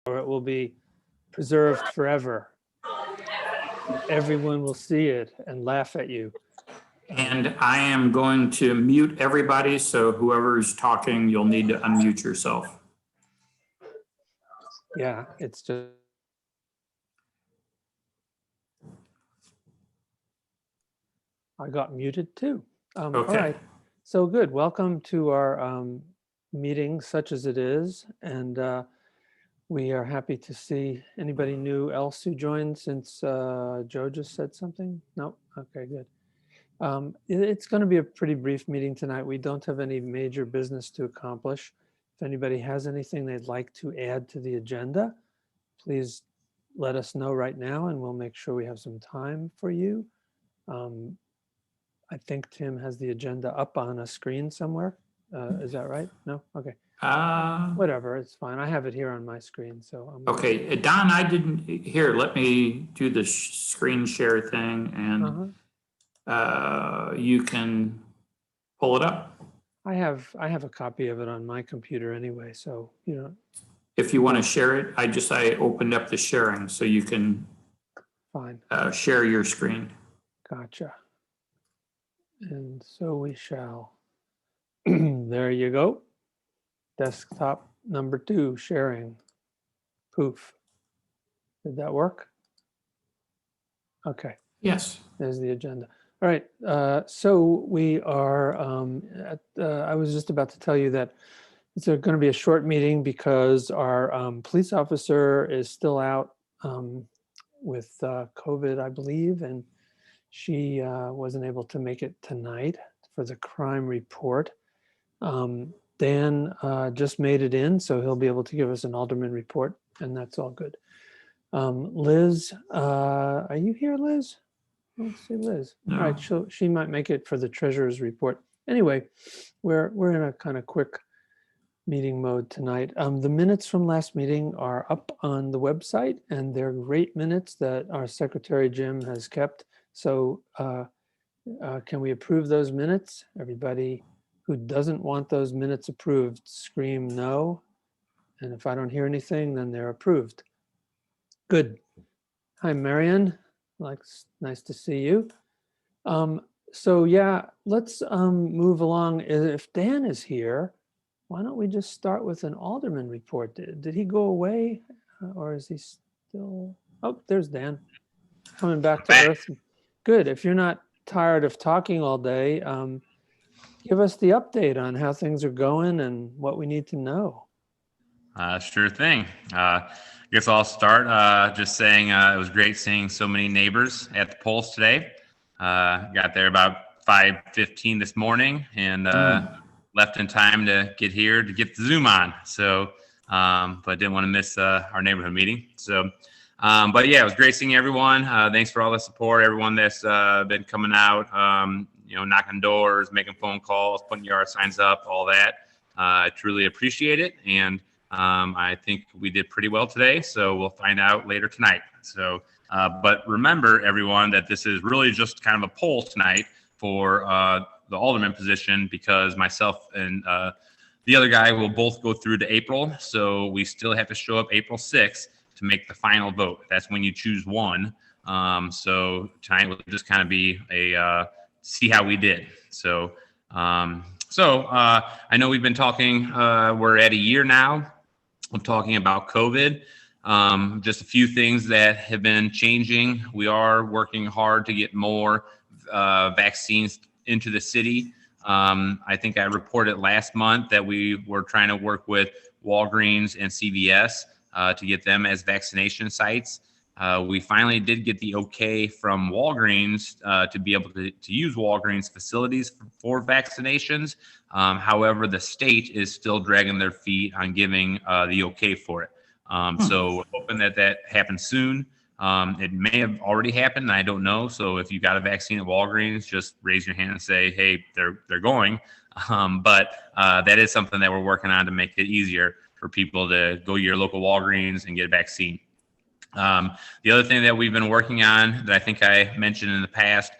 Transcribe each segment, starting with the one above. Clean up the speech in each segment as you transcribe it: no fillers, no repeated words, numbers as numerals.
or it will be preserved forever. Everyone will see it and laugh at you. And I am going to mute everybody, so whoever's talking, you'll need to unmute yourself. Yeah, it's just. I got muted too. Okay. All right, so good. Welcome to our meeting, such as it is, and we are happy to see anybody new else who joined since Joe just said something. No, okay, good. It's going to be a pretty brief meeting tonight. We don't have any major business to accomplish. If anybody has anything they'd like to add to the agenda, please let us know right now, and we'll make sure we have some time for you. I think Tim has the agenda up on a screen somewhere. Is that right? No? Okay. Whatever, it's fine. I have it here on my screen, so. Okay, Don, I didn't, here, let me do the screen share thing and you can pull it up. I have a copy of it on my computer anyway, so you know. If you want to share it, I opened up the sharing so you can share your screen. Gotcha. And so we shall. There you go. Desktop number 2, sharing. Poof. Did that work? Okay. Yes. There's the agenda. All right. So we are, I was just about to tell you that it's going to be a short meeting because our police officer is still out with COVID, I believe, and she wasn't able to make it tonight for the crime report. Dan just made it in, so he'll be able to give us an alderman report, and that's all good. Liz, are you here, Liz? Let's see, Liz. No. All right, she might make it for the treasurer's report. Anyway, we're in a kind of quick meeting mode tonight. The minutes from last meeting are up on the website, and they're great minutes that our secretary Jim has kept. So can we approve those minutes? Everybody who doesn't want those minutes approved, scream no. And if I don't hear anything, then they're approved. Good. Hi, Marion. Nice to see you. So yeah, let's move along. If Dan is here, why don't we just start with an alderman report? Did he go away or is he still? Oh, there's Dan coming back to earth. Good. If you're not tired of talking all day, give us the update on how things are going and what we need to know. Sure thing. I guess I'll start just saying it was great seeing so many neighbors at the polls today. Got there about 5:15 this morning and left in time to get here to get the Zoom on. So, but didn't want to miss our neighborhood meeting. So, but yeah, it was great seeing everyone. Thanks for all the support, everyone that's been coming out, knocking doors, making phone calls, putting yard signs up, all that. I truly appreciate it. And I think we did pretty well today, so we'll find out later tonight. So, but remember, everyone, that this is really just kind of a poll tonight for the alderman position because myself and the other guy will both go through to April. So we still have to show up April 6th to make the final vote. That's when you choose one. So tonight will just kind of be a see how we did. So, I know we've been talking, we're at a year now of talking about COVID. Just a few things that have been changing. We are working hard to get more vaccines into the city. I think I reported last month that we were trying to work with Walgreens and CVS to get them as vaccination sites. We finally did get the okay from Walgreens to be able to use Walgreens facilities for vaccinations. However, the state is still dragging their feet on giving the okay for it. So we're hoping that happens soon. It may have already happened, I don't know. So if you got a vaccine at Walgreens, just raise your hand and say, hey, they're going. But that is something that we're working on to make it easier for people to go to your local Walgreens and get a vaccine. The other thing that we've been working on that I think I mentioned in the past,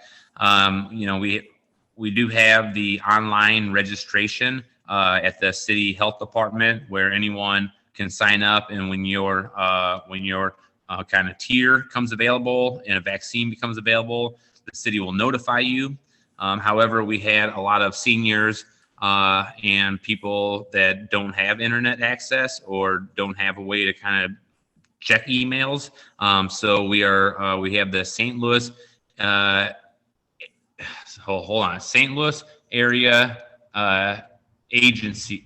we do have the online registration at the city health department where anyone can sign up, and when your kind of tier comes available and a vaccine becomes available, the city will notify you. However, we had a lot of seniors and people that don't have internet access or don't have a way to kind of check emails. So we have the St. Louis, hold on, St. Louis area agency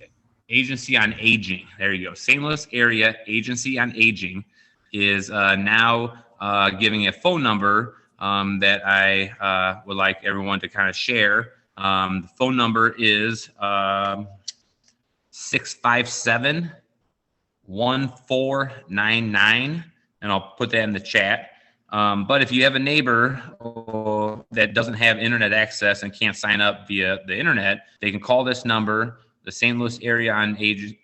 on aging. There you go. St. Louis area agency on aging is now giving a phone number that I would like everyone to kind of share. The phone number is 657-1499, and I'll put that in the chat. But if you have a neighbor that doesn't have internet access and can't sign up via the internet, they can call this number. The St. Louis Area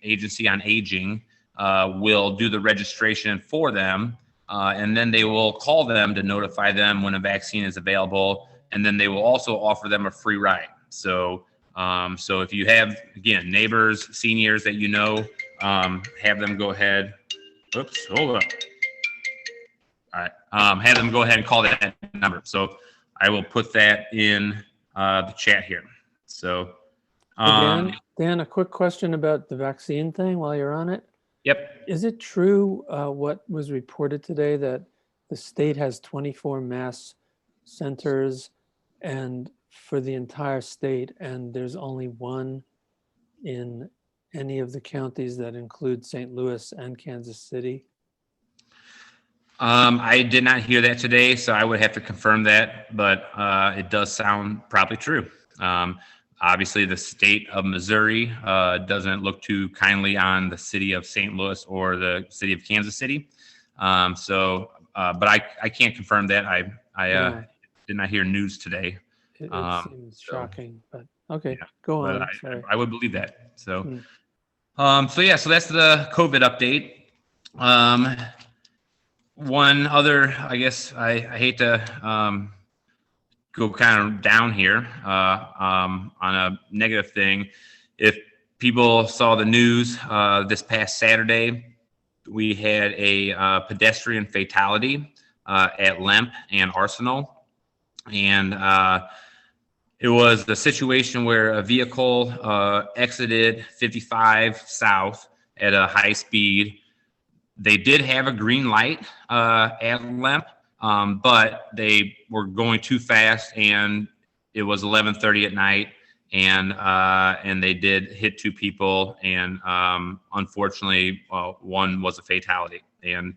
Agency on Aging will do the registration for them, and then they will call them to notify them when a vaccine is available, and then they will also offer them a free ride. So if you have, again, neighbors, seniors that you know, have them go ahead. Oops, hold up. All right, have them go ahead and call that number. So I will put that in the chat here. So, Dan, a quick question about the vaccine thing while you're on it. Yep. Is it true what was reported today that the state has 24 mass centers and for the entire state, and there's only one in any of the counties that include St. Louis and Kansas City? I did not hear that today, so I would have to confirm that, but it does sound probably true. Obviously, the state of Missouri doesn't look too kindly on the city of St. Louis or the city of Kansas City. But I can't confirm that. I did not hear news today. It seems shocking, but okay, yeah, go on. I would believe that. So, so that's the COVID update. One other, I guess I hate to go kind of down here on a negative thing. If people saw the news this past Saturday, we had a pedestrian fatality at Lemp and Arsenal. And it was the situation where a vehicle exited 55 south at a high speed. They did have a green light at Lemp, but they were going too fast, and it was 11:30 at night, and they did hit two people, and unfortunately, one was a fatality. And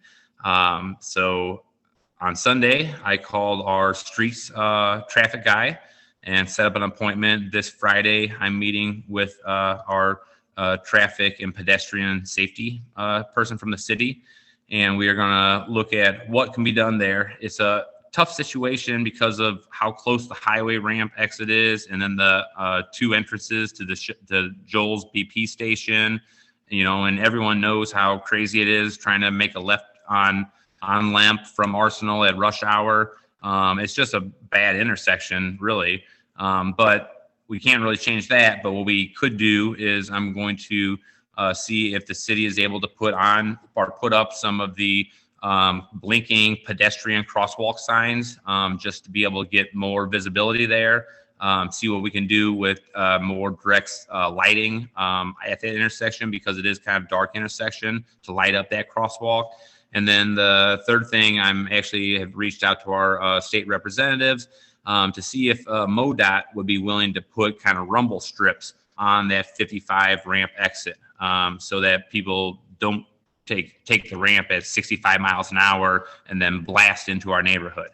so on Sunday, I called our streets traffic guy and set up an appointment. This Friday, I'm meeting with our traffic and pedestrian safety person from the city, and we are going to look at what can be done there. It's a tough situation because of how close the highway ramp exit is, and then the two entrances to the Joel's BP station, and everyone knows how crazy it is trying to make a left on Lamp from Arsenal at rush hour. It's just a bad intersection, really. But we can't really change that. But what we could do is I'm going to see if the city is able to put up some of the blinking pedestrian crosswalk signs, just to be able to get more visibility there. See what we can do with more direct lighting at that intersection, because it is kind of dark intersection, to light up that crosswalk. And then the third thing, have reached out to our state representatives to see if MoDOT would be willing to put kind of rumble strips on that 55 ramp exit, so that people don't take the ramp at 65 miles an hour and then blast into our neighborhood.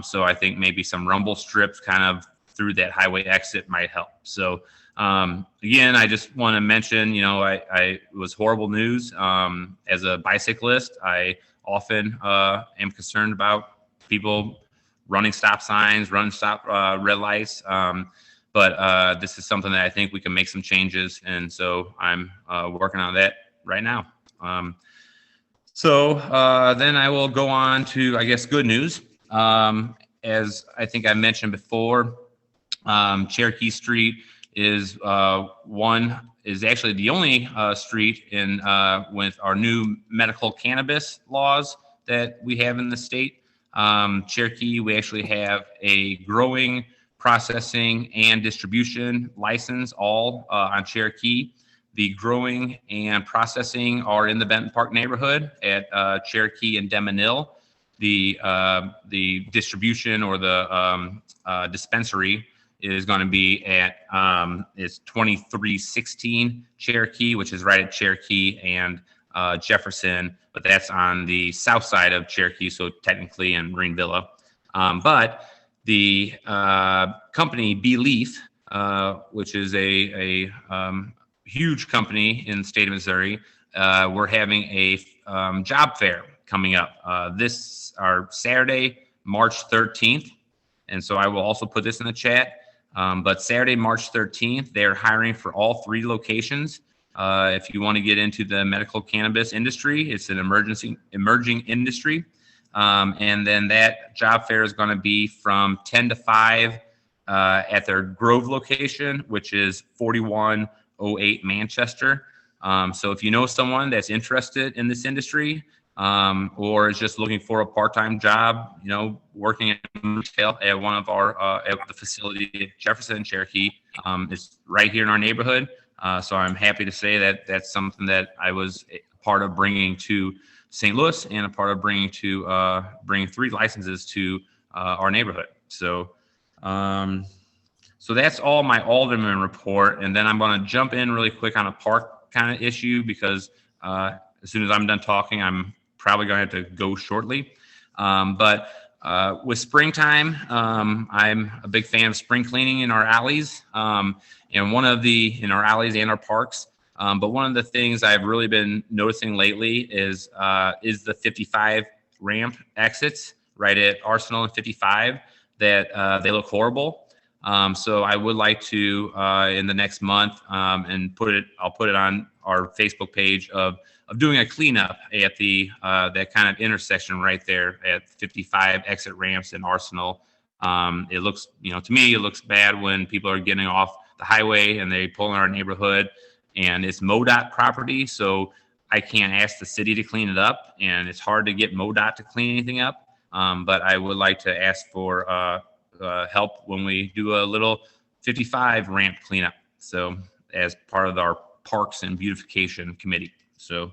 So I think maybe some rumble strips kind of through that highway exit might help. So again, I just want to mention, it was horrible news. As a bicyclist, I often am concerned about people running stop signs, running red lights. But this is something that I think we can make some changes. And so I'm working on that right now. So then I will go on to, I guess, good news. As I think I mentioned before, Cherokee Street is actually the only street in with our new medical cannabis laws that we have in the state. Cherokee, we actually have a growing, processing, and distribution license all on Cherokee. The growing and processing are in the Benton Park neighborhood at Cherokee and Demonil. The distribution or the dispensary is going to be at it's 2316 Cherokee, which is right at Cherokee and Jefferson, but that's on the south side of Cherokee, so technically in Marine Villa. But the company Beleaf, which is a huge company in the state of Missouri, we're having a job fair coming up this our Saturday, March 13th. And so I will also put this in the chat. But Saturday, March 13th, they're hiring for all 3 locations. If you want to get into the medical cannabis industry, it's an emerging industry. And then that job fair is going to be from 10 to 5 at their Grove location, which is 4108 Manchester. So if you know someone that's interested in this industry, or is just looking for a part-time job, working in retail at one of our at the facility at Jefferson and Cherokee, it's right here in our neighborhood. So I'm happy to say that that's something that I was a part of bringing to St. Louis and a part of bringing 3 licenses to our neighborhood. So that's all my alderman report, and then I'm going to jump in really quick on a park kind of issue because as soon as I'm done talking, I'm probably going to have to go shortly. But with springtime, I'm a big fan of spring cleaning in our alleys, and in our alleys and our parks. But one of the things I've really been noticing lately is the 55 ramp exits right at Arsenal and 55 that they look horrible. So I would like to in the next month and I'll put it on our Facebook page of doing a cleanup at the that kind of intersection right there at 55 exit ramps in Arsenal. It looks, to me, it looks bad when people are getting off the highway and they pull in our neighborhood, and it's MoDOT property, so I can't ask the city to clean it up, and it's hard to get MoDOT to clean anything up. But I would like to ask for help when we do a little 55 ramp cleanup. So as part of our Parks and Beautification Committee. So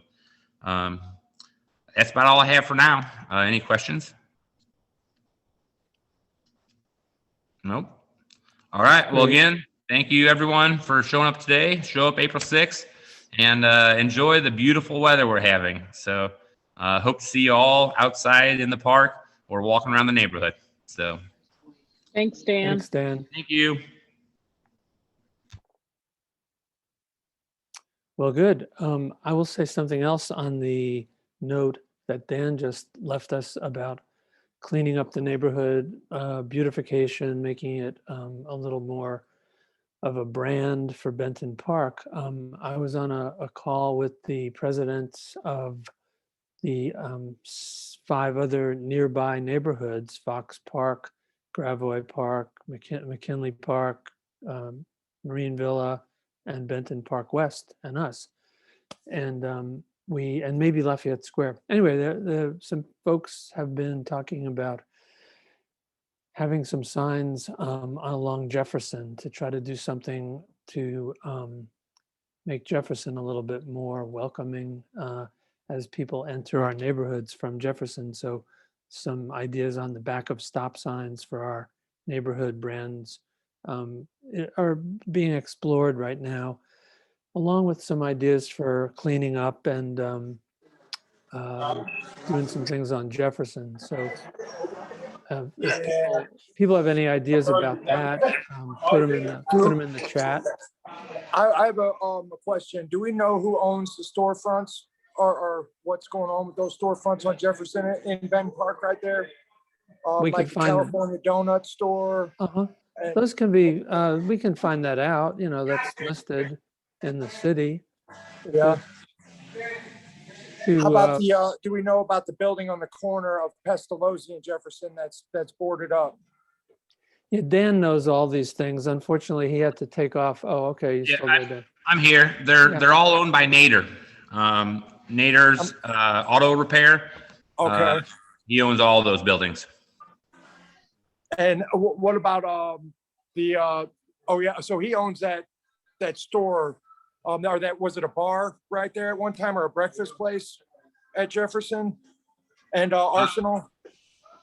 that's about all I have for now. Any questions? Nope. All right. Well, again, thank you everyone for showing up today. Show up April 6th and enjoy the beautiful weather we're having. So hope to see you all outside in the park or walking around the neighborhood. So thanks, Dan. Thanks, Dan. thank you. Well, good. I will say something else on the note that Dan just left us about cleaning up the neighborhood, beautification, making it a little more of a brand for Benton Park. I was on a call with the presidents of the 5 other nearby neighborhoods: Fox Park, Gravois Park, McKinley Park, Marine Villa, and Benton Park West, and us. And and maybe Lafayette Square. Anyway, some folks have been talking about having some signs along Jefferson to try to do something to make Jefferson a little bit more welcoming as people enter our neighborhoods from Jefferson. So some ideas on the back of stop signs for our neighborhood brands are being explored right now, along with some ideas for cleaning up and doing some things on Jefferson. So if people have any ideas about that, put them in the chat. I have a question. Do we know who owns the storefronts or what's going on with those storefronts on Jefferson in Benton Park right there? We like can find them. California Donut Store. Those can be, we can find that out, that's listed in the city. Yeah. To, How about do we know about the building on the corner of Pestalozzi and Jefferson that's boarded up? Yeah, Dan knows all these things. Unfortunately, he had to take off. Oh, okay. You Yeah, still there, Dan. I'm here. Yeah. They're all owned by Nader. Nader's auto repair. Okay. He owns all those buildings. And what about oh yeah, so he owns that store, or that, was it a bar right there at one time, or a breakfast place at Jefferson and Arsenal?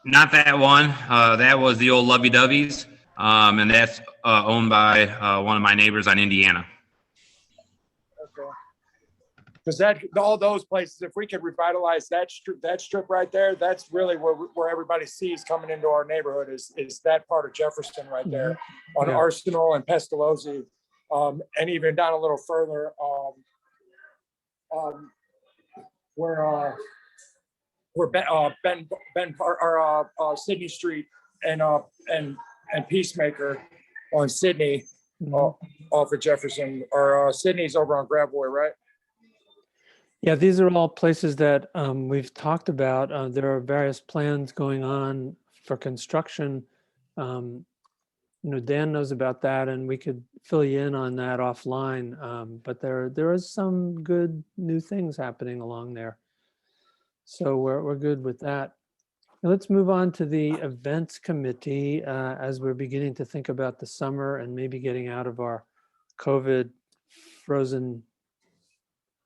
Not that one. That was the old Lovey Doveys, and that's owned by one of my neighbors on Indiana. Okay. Because all those places, if we could revitalize that strip right there, that's really where everybody sees coming into our neighborhood is that part of Jefferson right there on Yeah. Arsenal and Pestalozzi, and even down a little further, where Ben Park or Sydney Street and Peacemaker on Sydney, Mhm. off of Jefferson, or Sydney's over on Gravois, right? Yeah, these are all places that we've talked about. There are various plans going on for construction. Dan knows about that, and we could fill you in on that offline. But there is some good new things happening along there. So we're good with that. Now let's move on to the events committee as we're beginning to think about the summer and maybe getting out of our COVID frozen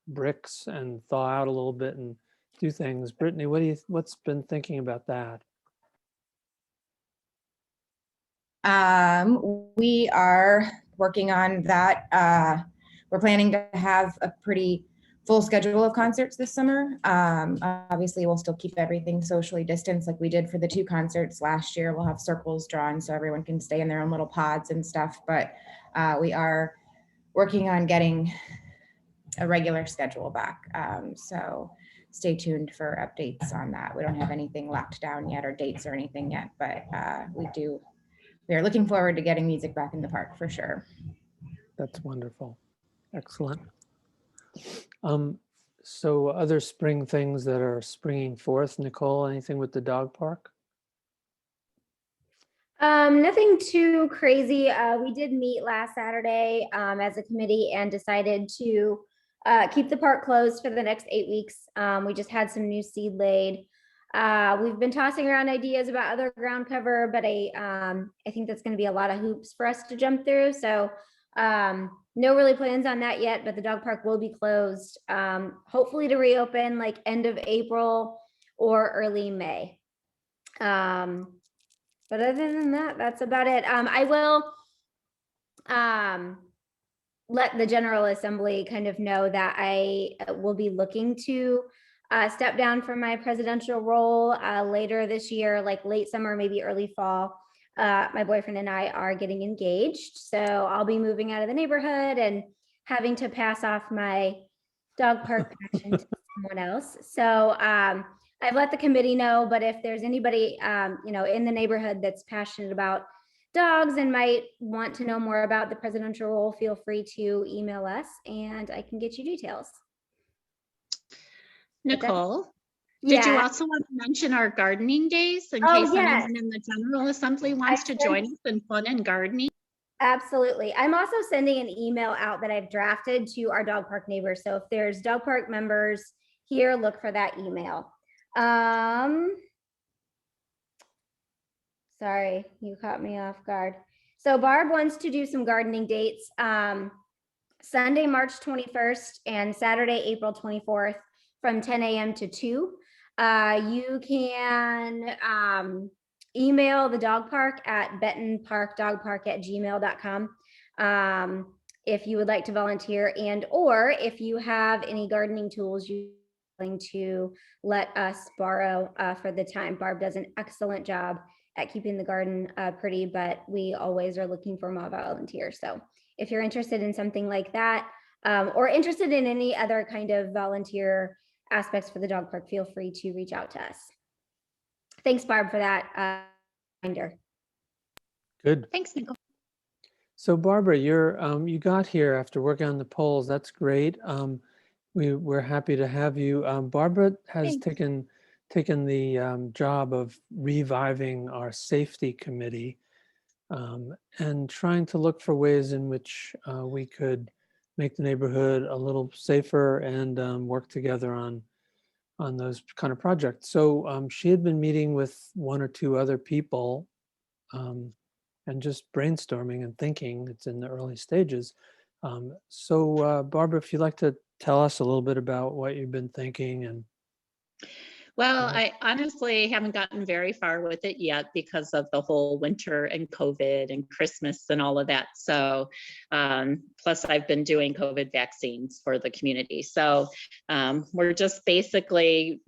bricks and thaw out a little bit and do things. Brittany, what's been thinking about that? We are working on that. We're planning to have a pretty full schedule of concerts this summer. Obviously, we'll still keep everything socially distanced like we did for the 2 concerts last year. We'll have circles drawn so everyone can stay in their own little pods and stuff. But we are working on getting a regular schedule back. So stay tuned for updates on that. We don't have anything locked down yet or dates or anything yet, but we are looking forward to getting music back in the park for sure. That's wonderful. Excellent. So other spring things that are springing forth, Nicole, anything with the dog park? Nothing too crazy. We did meet last Saturday as a committee and decided to keep the park closed for the next 8 weeks. We just had some new seed laid. We've been tossing around ideas about other ground cover, but I think that's going to be a lot of hoops for us to jump through. So no really plans on that yet, but the dog park will be closed, hopefully to reopen like end of April or early May. But other than that, that's about it. I will let the General Assembly kind of know that I will be looking to step down from my presidential role later this year, like late summer, maybe early fall. My boyfriend and I are getting engaged, so I'll be moving out of the neighborhood and having to pass off my dog park passion to someone else. So I've let the committee know, but if there's anybody in the neighborhood that's passionate about dogs and might want to know more about the presidential role, feel free to email us and I can get you details. Nicole, did you Yeah. also want to mention our gardening days in Oh, case yes. anyone in the General Assembly wants to join us in fun and gardening? Absolutely. I'm also sending an email out that I've drafted to our dog park neighbors. So if there's dog park members here, look for that email. Sorry, you caught me off guard. So Barb wants to do some gardening dates. Sunday, March 21st and Saturday, April 24th from 10 a.m. to 2. You can email the dog park at bentonparkdogpark@gmail.com if you would like to volunteer, and or if you have any gardening tools you're willing to let us borrow for the time. Barb does an excellent job at keeping the garden pretty, but we always are looking for more volunteers. So if you're interested in something like that, or interested in any other kind of volunteer aspects for the dog park, feel free to reach out to us. Thanks, Barb, for that reminder. Good. Thanks, Nicole. So Barbara, you got here after working on the polls. That's great. We're happy to have you. Barbara has taken the job of reviving our safety committee. and trying to look for ways in which we could make the neighborhood a little safer and work together on those kind of projects. So she had been meeting with one or two other people and just brainstorming and thinking. It's in the early stages. So Barbara, if you'd like to tell us a little bit about what you've been thinking and Well, Right. I honestly haven't gotten very far with it yet because of the whole winter and COVID and Christmas and all of that. So, plus I've been doing COVID vaccines for the community. So, we're just basically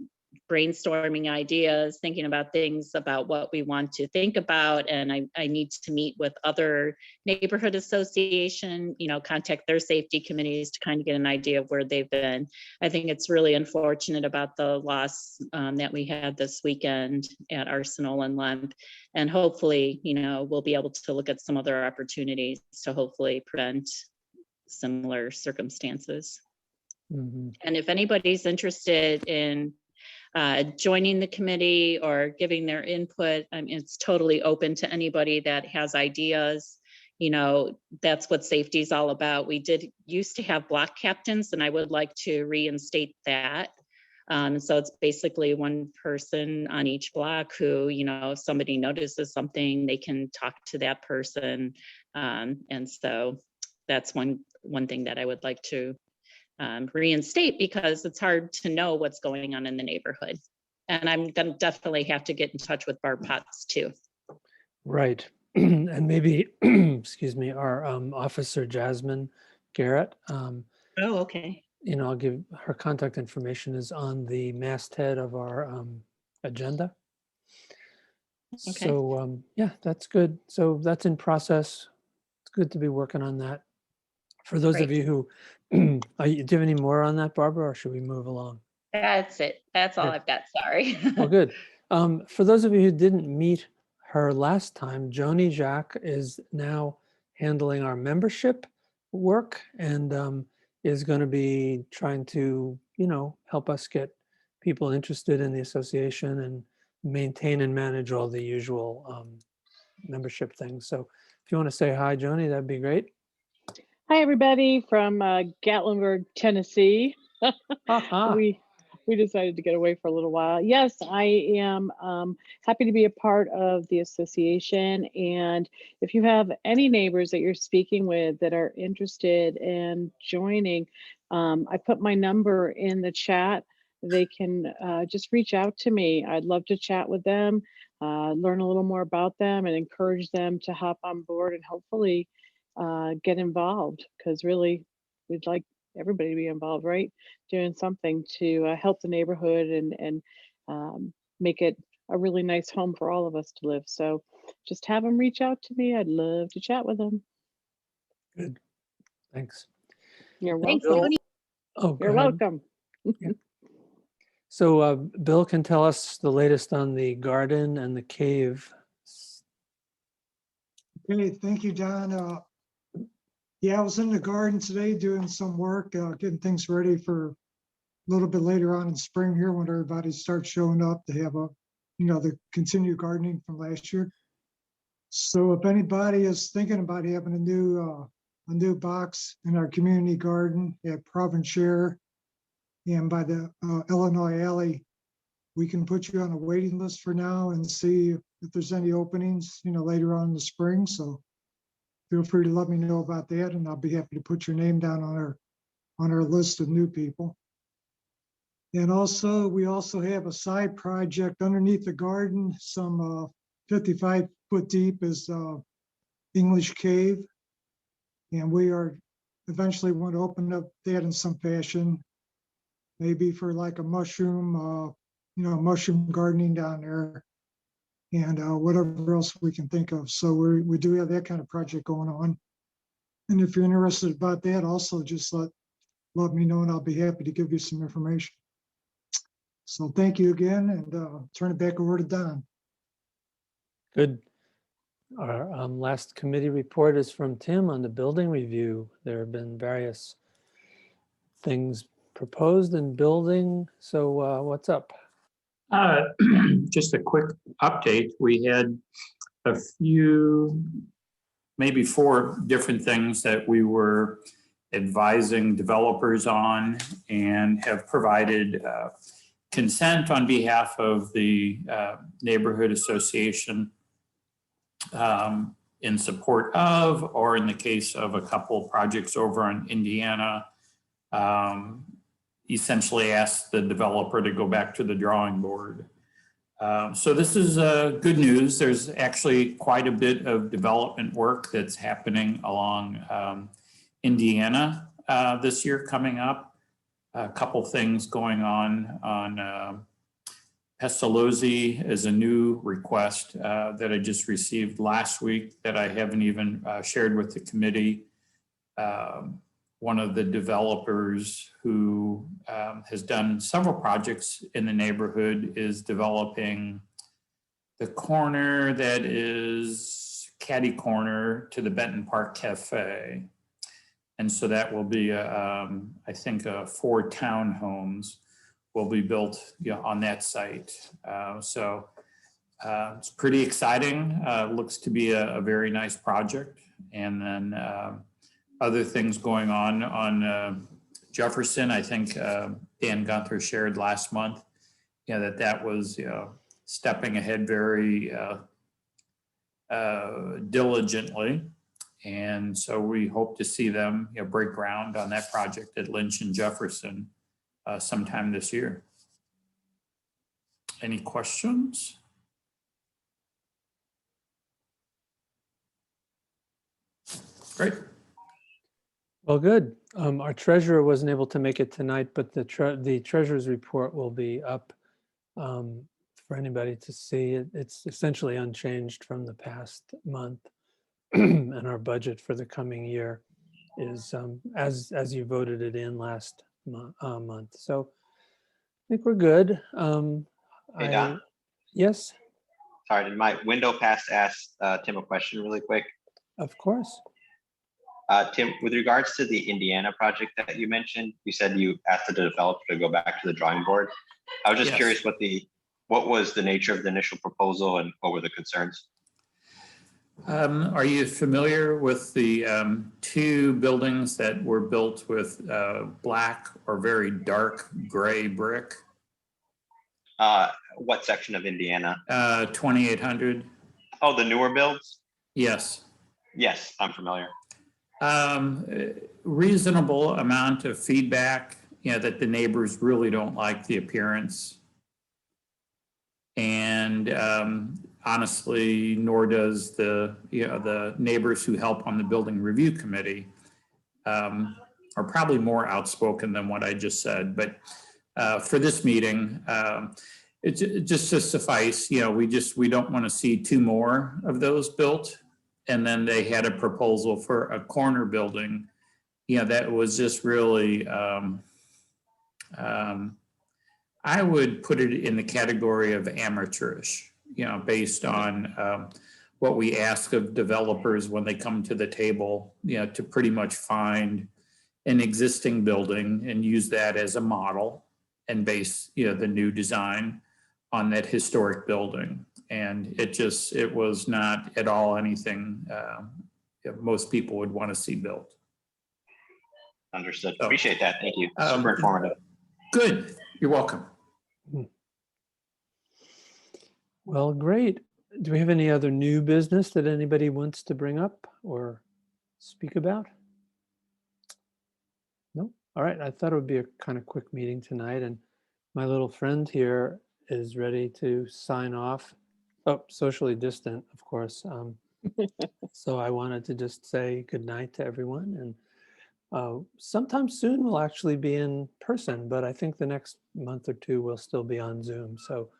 brainstorming ideas, thinking about things about what we want to think about. And I need to meet with other neighborhood association, contact their safety committees to kind of get an idea of where they've been. I think it's really unfortunate about the loss that we had this weekend at Arsenal and Lemp. And hopefully, we'll be able to look at some other opportunities to hopefully prevent similar circumstances. Mhm. And if anybody's interested in joining the committee or giving their input, it's totally open to anybody that has ideas. That's what safety is all about. We used to have block captains, and I would like to reinstate that. So it's basically one person on each block who, if somebody notices something, they can talk to that person. And so that's one thing that I would like to reinstate, because it's hard to know what's going on in the neighborhood. And I'm going to definitely have to get in touch with Barb Potts too. Right. And maybe, excuse me, our officer Jasmine Garrett, Oh, okay. I'll give her contact information is on the masthead of our agenda. Okay. So yeah, that's good. So that's in process. It's good to be working on that. For those of Great. you who, do you have any more on that, Barbara, or should we move along? That's it. That's all Okay. I've got. Sorry. Well, good. For those of you who didn't meet her last time, Joni Jacques is now handling our membership work and is going to be trying to, help us get people interested in the association and maintain and manage all the usual membership things. So if you want to say hi, Joni, that'd be great. Hi, everybody from Gatlinburg, Tennessee. Ha. We decided to get away for a little while. Yes, I am happy to be a part of the association. And if you have any neighbors that you're speaking with that are interested in joining, I put my number in the chat. They can just reach out to me. I'd love to chat with them, learn a little more about them, and encourage them to hop on board and hopefully get involved, because really we'd like everybody to be involved, right? Doing something to help the neighborhood and make it a really nice home for all of us to live. So just have them reach out to me. I'd love to chat with them. Good. Thanks. You're Thanks, welcome. Joni. Oh, go You're ahead. welcome. So Bill can tell us the latest on the garden and the cave. Okay, thank you, Don. Yeah, I was in the garden today doing some work, getting things ready for a little bit later on in spring here when everybody starts showing up to have the continued gardening from last year. So if anybody is thinking about having a new box in our community garden at Provencher and by the Illinois Alley, we can put you on a waiting list for now and see if there's any openings, later on in the spring. So feel free to let me know about that, and I'll be happy to put your name down on our list of new people. And also, we also have a side project underneath the garden, some 55 foot deep is English Cave. And we are eventually want to open up that in some fashion, maybe for like a mushroom, mushroom gardening down there, and whatever else we can think of. So we do have that kind of project going on. And if you're interested about that, also just let me know and I'll be happy to give you some information. So thank you again, and turn it back over to Don. Good. Our last committee report is from Tim on the building review. There have been various things proposed in building. So what's up? Just a quick update. We had a few maybe 4 different things that we were advising developers on and have provided consent on behalf of the neighborhood association in support of, or in the case of a couple projects over in Indiana, essentially asked the developer to go back to the drawing board. So this is good news. There's actually quite a bit of development work that's happening along Indiana this year coming up. A couple things going on Pestalozzi is a new request that I just received last week that I haven't even shared with the committee. One of the developers who has done several projects in the neighborhood is developing the corner that is catty corner to the Benton Park Cafe. And so that will be, I think, 4 townhomes will be built on that site. So it's pretty exciting. Looks to be a very nice project. And then other things going on Jefferson, I think Dan Gunther shared last month, that was stepping ahead very diligently. And so we hope to see them break ground on that project at Lynch and Jefferson sometime this year. Any questions? Great. Well, good. Our treasurer wasn't able to make it tonight, but the treasurer's report will be up for anybody to see. It's essentially unchanged from the past month. And our budget for the coming year is as you voted it in last month. So I think we're good. Hey, Don. Yes, Sorry, did my window pass ask Tim a question really quick? of course. Tim, with regards to the Indiana project that you mentioned, you said you asked the developer to go back to the drawing board. I was just Yes. curious what was the nature of the initial proposal and what were the concerns? Are you familiar with the 2 buildings that were built with black or very dark gray brick? What section of Indiana? 2800. Oh, the newer builds? Yes. Yes, I'm familiar. Reasonable amount of feedback, that the neighbors really don't like the appearance. And honestly, nor does the neighbors who help on the building review committee are probably more outspoken than what I just said. But for this meeting, it's just to suffice, we don't want to see 2 more of those built. And then they had a proposal for a corner building, that was just really, I would put it in the category of amateurish, based on what we ask of developers when they come to the table, to pretty much find an existing building and use that as a model and base, the new design on that historic building. And it was not at all anything most people would want to see built. Understood. So, Appreciate that. Thank you. Super informative. Good. You're welcome. Well, great. Do we have any other new business that anybody wants to bring up or speak about? No? All right. I thought it would be a kind of quick meeting tonight, and my little friend here is ready to sign off. Oh, socially distant, of course. So I wanted to just say good night to everyone, and sometime soon we'll actually be in person, but I think the next month or 2 we'll still be on Zoom. So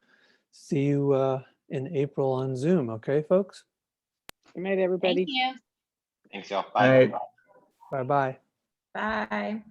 see you in April on Zoom. Okay, folks? Good night, everybody. Thank you. Thanks, y'all. Bye. Bye-bye. Bye.